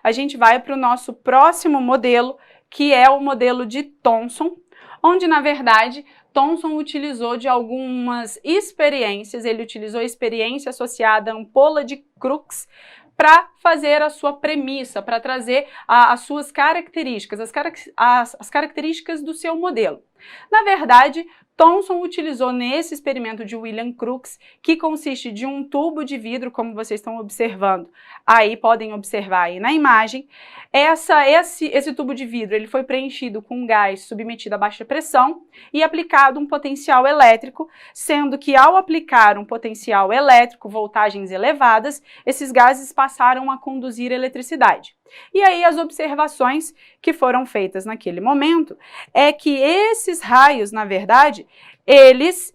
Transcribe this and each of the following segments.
a gente vai para o nosso próximo modelo, que é o modelo de Thomson, onde, na verdade, Thomson utilizou de algumas experiências, ele utilizou a experiência associada à ampola de Crookes para fazer a sua premissa, para trazer as suas características, as características do seu modelo. Na verdade, Thomson utilizou nesse experimento de William Crookes, que consiste de um tubo de vidro, como vocês estão observando, aí podem observar aí na imagem, esse tubo de vidro ele foi preenchido com gás submetido a baixa pressão e aplicado um potencial elétrico, sendo que ao aplicar um potencial elétrico, voltagens elevadas, esses gases passaram a conduzir eletricidade. E aí as observações que foram feitas naquele momento é que esses raios, na verdade, eles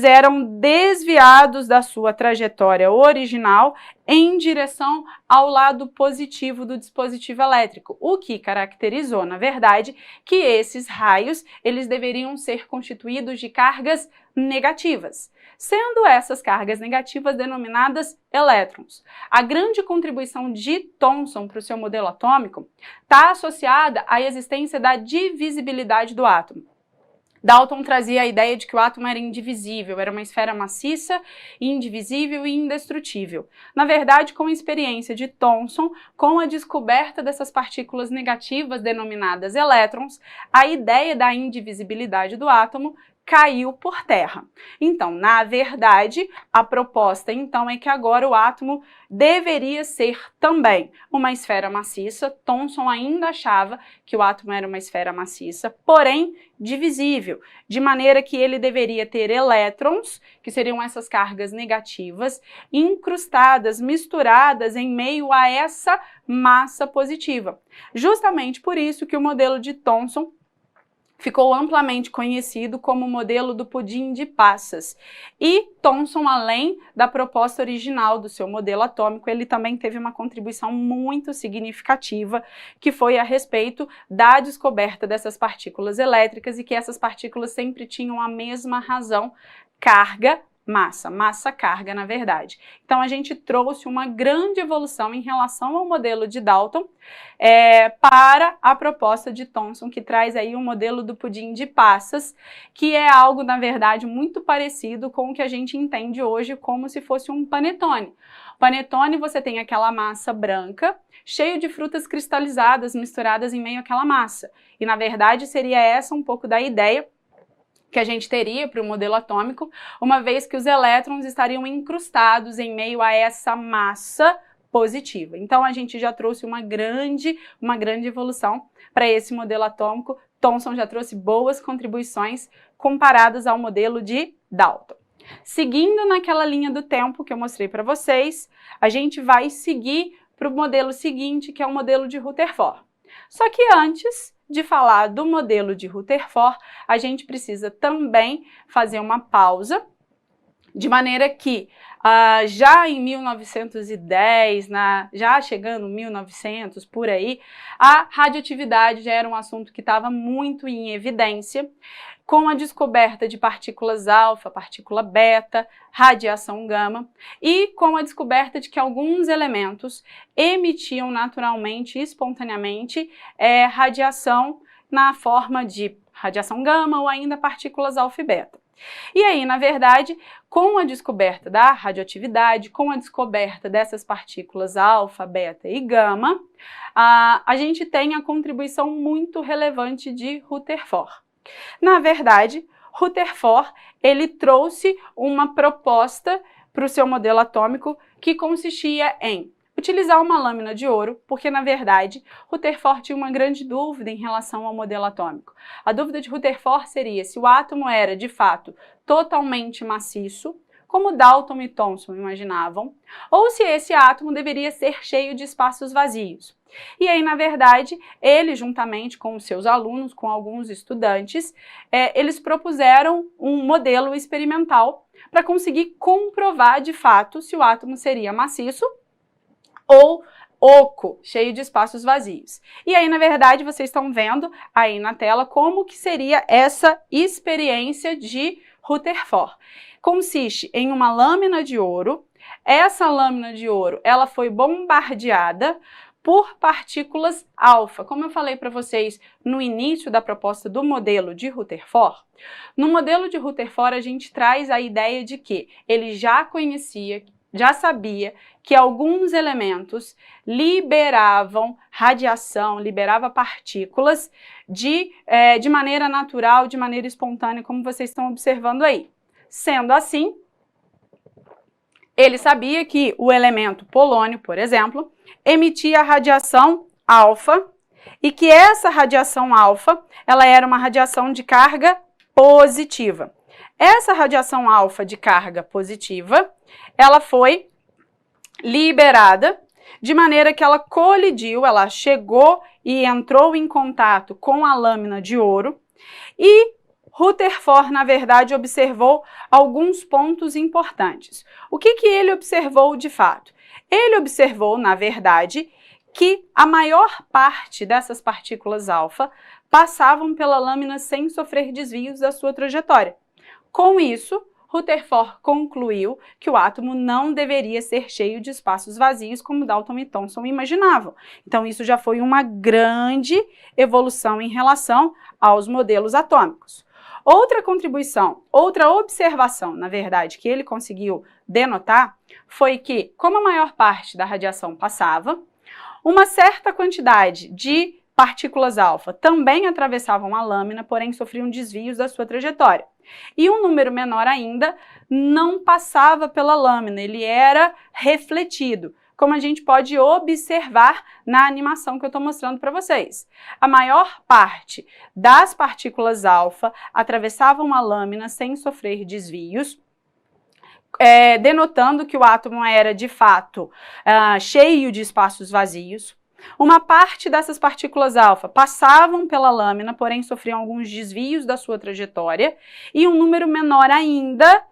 eram desviados da sua trajetória original em direção ao lado positivo do dispositivo elétrico, o que caracterizou, na verdade, que esses raios eles deveriam ser constituídos de cargas negativas, sendo essas cargas negativas denominadas elétrons. A grande contribuição de Thomson para o seu modelo atômico está associada à existência da divisibilidade do átomo. Dalton trazia a ideia de que o átomo era indivisível, era uma esfera maciça, indivisível e indestrutível. Na verdade, com a experiência de Thomson, com a descoberta dessas partículas negativas denominadas elétrons, a ideia da indivisibilidade do átomo caiu por terra. Então, na verdade, a proposta então é que agora o átomo deveria ser também uma esfera maciça. Thomson ainda achava que o átomo era uma esfera maciça, porém divisível, de maneira que ele deveria ter elétrons, que seriam essas cargas negativas, incrustadas, misturadas em meio a essa massa positiva. Justamente por isso que o modelo de Thomson ficou amplamente conhecido como o modelo do pudim de passas. E Thomson, além da proposta original do seu modelo atômico, ele também teve uma contribuição muito significativa, que foi a respeito da descoberta dessas partículas elétricas e que essas partículas sempre tinham a mesma razão, carga, massa, massa-carga, na verdade. Então, a gente trouxe uma grande evolução em relação ao modelo de Dalton para a proposta de Thomson, que traz aí um modelo do pudim de passas, que é algo, na verdade, muito parecido com o que a gente entende hoje como se fosse um panetone. Panetone, você tem aquela massa branca, cheio de frutas cristalizadas, misturadas em meio àquela massa. E, na verdade, seria essa um pouco da ideia que a gente teria para o modelo atômico, uma vez que os elétrons estariam incrustados em meio a essa massa positiva. Então, a gente já trouxe uma grande evolução para esse modelo atômico. Thomson já trouxe boas contribuições comparadas ao modelo de Dalton. Seguindo naquela linha do tempo que eu mostrei para vocês, a gente vai seguir para o modelo seguinte, que é o modelo de Rutherford. Só que antes de falar do modelo de Rutherford, a gente precisa também fazer uma pausa, de maneira que já em 1910, já chegando em 1900, por aí, a radioatividade já era um assunto que estava muito em evidência, com a descoberta de partículas alfa, partícula beta, radiação gama, e com a descoberta de que alguns elementos emitiam naturalmente, espontaneamente, radiação na forma de radiação gama ou ainda partículas alfa e beta. E aí, na verdade, com a descoberta da radioatividade, com a descoberta dessas partículas alfa, beta e gama, a gente tem a contribuição muito relevante de Rutherford. Na verdade, Rutherford ele trouxe uma proposta para o seu modelo atômico que consistia em utilizar uma lâmina de ouro, porque, na verdade, Rutherford tinha uma grande dúvida em relação ao modelo atômico. A dúvida de Rutherford seria se o átomo era, de fato, totalmente maciço, como Dalton e Thomson imaginavam, ou se esse átomo deveria ser cheio de espaços vazios. E aí, na verdade, ele, juntamente com os seus alunos, com alguns estudantes, eles propuseram um modelo experimental para conseguir comprovar, de fato, se o átomo seria maciço ou oco, cheio de espaços vazios. E aí, na verdade, vocês estão vendo aí na tela como que seria essa experiência de Rutherford. Consiste em uma lâmina de ouro. Essa lâmina de ouro, ela foi bombardeada por partículas alfa. Como eu falei para vocês no início da proposta do modelo de Rutherford, no modelo de Rutherford a gente traz a ideia de que ele já conhecia, já sabia que alguns elementos liberavam radiação, liberavam partículas de maneira natural, de maneira espontânea, como vocês estão observando aí. Sendo assim, ele sabia que o elemento polônio, por exemplo, emitia radiação alfa e que essa radiação alfa, ela era uma radiação de carga positiva. Essa radiação alfa de carga positiva, ela foi liberada de maneira que ela colidiu, ela chegou e entrou em contato com a lâmina de ouro e Rutherford, na verdade, observou alguns pontos importantes. O que ele observou de fato? Ele observou, na verdade, que a maior parte dessas partículas alfa passavam pela lâmina sem sofrer desvios da sua trajetória. Com isso, Rutherford concluiu que o átomo não deveria ser cheio de espaços vazios como Dalton e Thomson imaginavam. Então, isso já foi uma grande evolução em relação aos modelos atômicos. Outra contribuição, outra observação, na verdade, que ele conseguiu denotar foi que, como a maior parte da radiação passava, uma certa quantidade de partículas alfa também atravessavam a lâmina, porém sofriam desvios da sua trajetória. E um número menor ainda não passava pela lâmina, ele era refletido, como a gente pode observar na animação que eu estou mostrando para vocês. A maior parte das partículas alfa atravessavam a lâmina sem sofrer desvios, denotando que o átomo era, de fato, cheio de espaços vazios. Uma parte dessas partículas alfa passavam pela lâmina, porém sofriam alguns desvios da sua trajetória, e um número menor ainda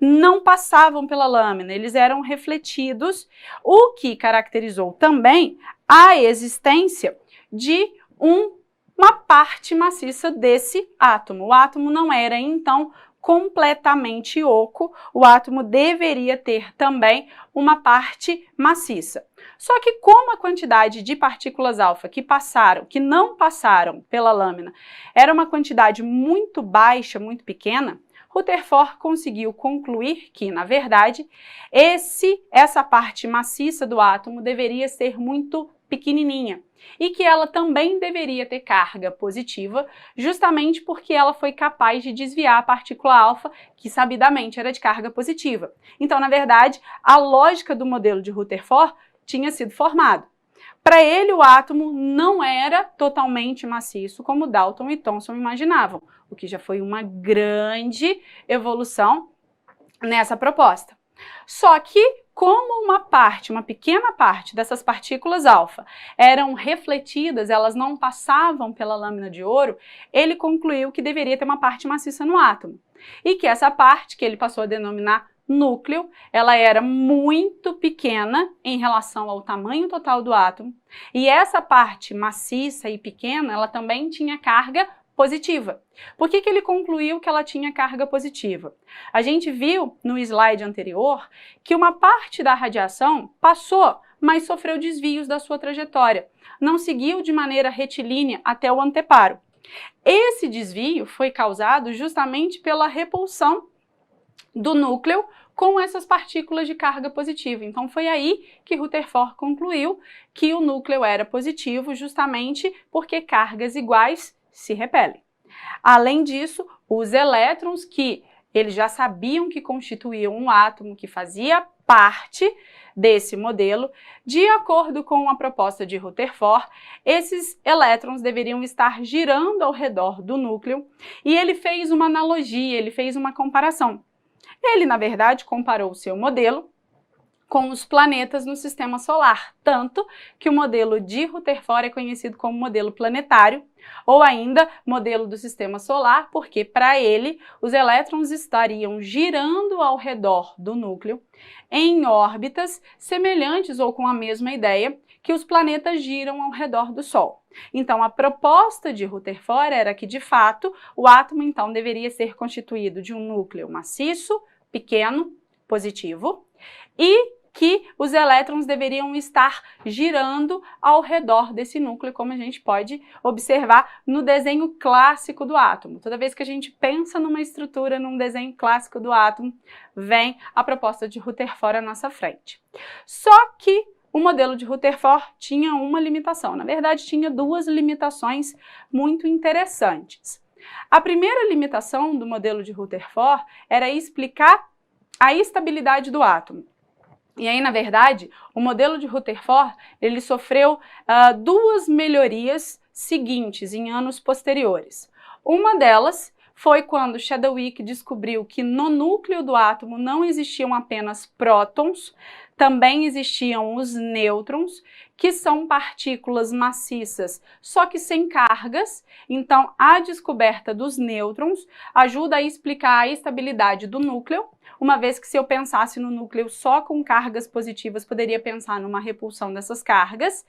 não passavam pela lâmina, eles eram refletidos, o que caracterizou também a existência de uma parte maciça desse átomo. O átomo não era, então, completamente oco, o átomo deveria ter também uma parte maciça. Só que como a quantidade de partículas alfa que não passaram pela lâmina era uma quantidade muito baixa, muito pequena, Rutherford conseguiu concluir que, na verdade, essa parte maciça do átomo deveria ser muito pequenininha e que ela também deveria ter carga positiva, justamente porque ela foi capaz de desviar a partícula alfa, que sabidamente era de carga positiva. Então, na verdade, a lógica do modelo de Rutherford tinha sido formado. Para ele, o átomo não era totalmente maciço, como Dalton e Thomson imaginavam, o que já foi uma grande evolução nessa proposta. Só que, como uma pequena parte dessas partículas alfa eram refletidas, elas não passavam pela lâmina de ouro, ele concluiu que deveria ter uma parte maciça no átomo. E que essa parte, que ele passou a denominar núcleo, ela era muito pequena em relação ao tamanho total do átomo, e essa parte maciça e pequena, ela também tinha carga positiva. Por que ele concluiu que ela tinha carga positiva? A gente viu no slide anterior que uma parte da radiação passou, mas sofreu desvios da sua trajetória, não seguiu de maneira retilínea até o anteparo. Esse desvio foi causado justamente pela repulsão do núcleo com essas partículas de carga positiva. Então foi aí que Rutherford concluiu que o núcleo era positivo, justamente porque cargas iguais se repelem. Além disso, os elétrons, que eles já sabiam que constituíam um átomo que fazia parte desse modelo, de acordo com a proposta de Rutherford, esses elétrons deveriam estar girando ao redor do núcleo, e ele fez uma analogia, ele fez uma comparação. Ele, na verdade, comparou o seu modelo com os planetas no sistema solar, tanto que o modelo de Rutherford é conhecido como modelo planetário, ou ainda modelo do sistema solar, porque para ele os elétrons estariam girando ao redor do núcleo em órbitas semelhantes ou com a mesma ideia que os planetas giram ao redor do Sol. Então, a proposta de Rutherford era que, de fato, o átomo então deveria ser constituído de um núcleo maciço, pequeno, positivo, e que os elétrons deveriam estar girando ao redor desse núcleo, como a gente pode observar no desenho clássico do átomo. Toda vez que a gente pensa numa estrutura, num desenho clássico do átomo, vem a proposta de Rutherford à nossa frente. Só que o modelo de Rutherford tinha uma limitação. Na verdade, tinha duas limitações muito interessantes. A primeira limitação do modelo de Rutherford era explicar a estabilidade do átomo. E aí, na verdade, o modelo de Rutherford, ele sofreu duas melhorias seguintes em anos posteriores. Uma delas foi quando Chadwick descobriu que no núcleo do átomo não existiam apenas prótons, também existiam os nêutrons, que são partículas maciças, só que sem cargas. Então, a descoberta dos nêutrons ajuda a explicar a estabilidade do núcleo, uma vez que se eu pensasse no núcleo só com cargas positivas, poderia pensar numa repulsão dessas cargas.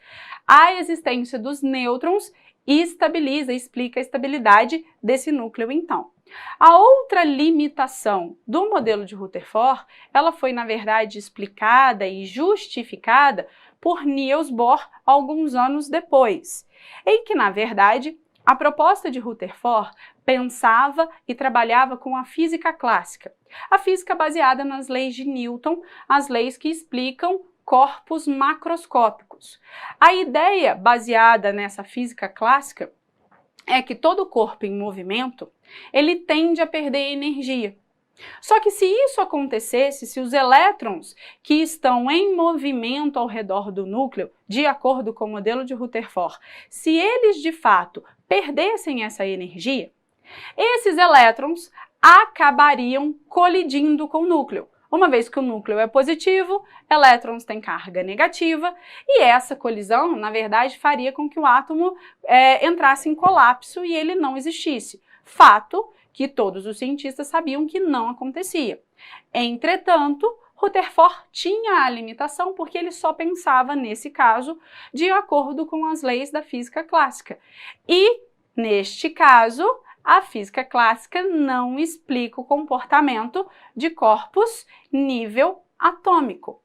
A existência dos nêutrons explica a estabilidade desse núcleo, então. A outra limitação do modelo de Rutherford, ela foi, na verdade, explicada e justificada por Niels Bohr alguns anos depois, em que, na verdade, a proposta de Rutherford pensava e trabalhava com a física clássica, a física baseada nas leis de Newton, as leis que explicam corpos macroscópicos. A ideia baseada nessa física clássica é que todo corpo em movimento, ele tende a perder energia. Só que se isso acontecesse, se os elétrons que estão em movimento ao redor do núcleo, de acordo com o modelo de Rutherford, se eles de fato perdessem essa energia, esses elétrons acabariam colidindo com o núcleo. Uma vez que o núcleo é positivo, elétrons têm carga negativa, e essa colisão, na verdade, faria com que o átomo entrasse em colapso e ele não existisse. Fato que todos os cientistas sabiam que não acontecia. Entretanto, Rutherford tinha a limitação porque ele só pensava nesse caso de acordo com as leis da física clássica. E, neste caso, a física clássica não explica o comportamento de corpos nível atômico.